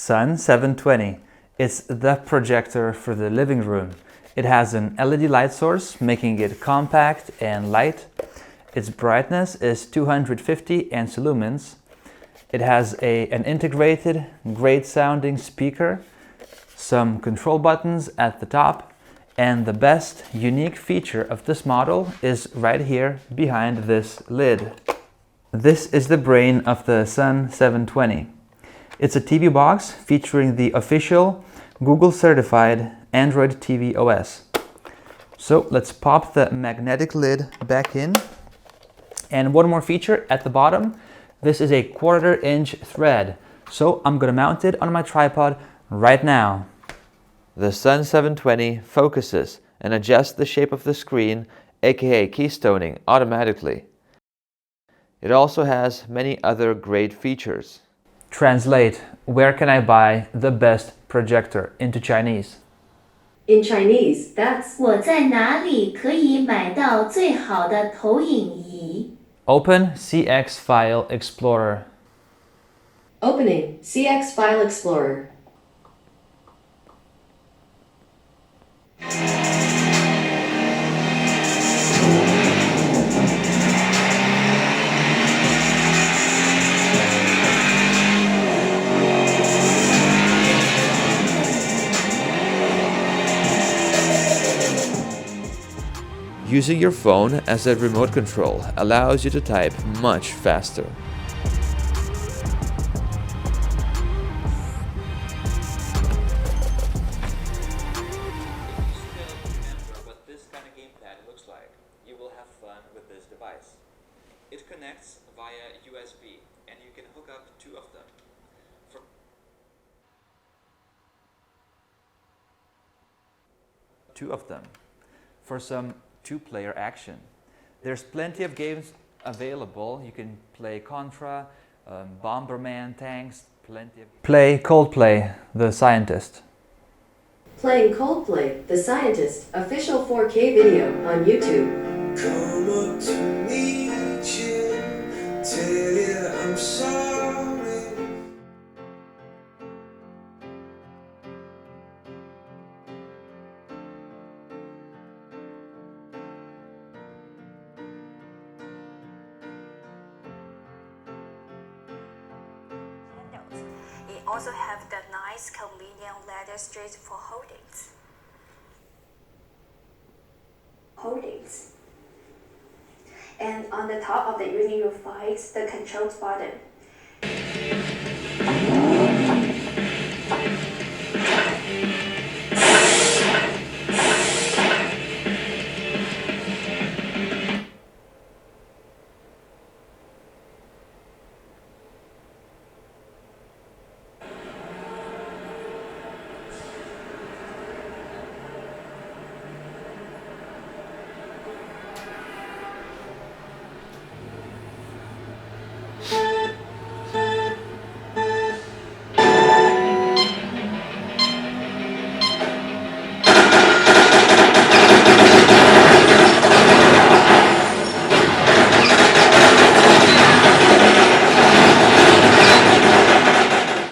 Sun 720. It's the projector for the living room. It has an LED light source, making it compact and light. Its brightness is 250 ANSI lumens. It has an integrated, great sounding speaker, some control buttons at the top, and the best unique feature of this model is right here behind this lid. This is the brain of the Sun 720. It's a TV box featuring the official Google certified Android TV OS. So let's pop the magnetic lid back in. And one more feature at the bottom. This is a 1/4 inch thread. So I'm gonna mount it on my tripod right now. The Sun 720 focuses and adjusts the shape of the screen, aka keystoning, automatically. It also has many other great features. Translate, where can I buy the best projector into Chinese? In Chinese, that's 我在哪里可以买到最好的投影仪 Open CX File Explorer. opening CX File Explorer. Using your phone as a remote control allows you to type much faster. What this kind of gamepad looks like, you will have fun with this device. It connects via USB and you can hook up 2 of them. For some 2-player action. There's plenty of games available. You can play Contra, Bomberman tanks, Play Coldplay, The Scientist. Playing Coldplay, The Scientist, official 4K video on YouTube. Come up to meet you, tell you I'm sorry. It also have the nice convenient leather strips for holdings. And on the top of the unit you'll find the controls button.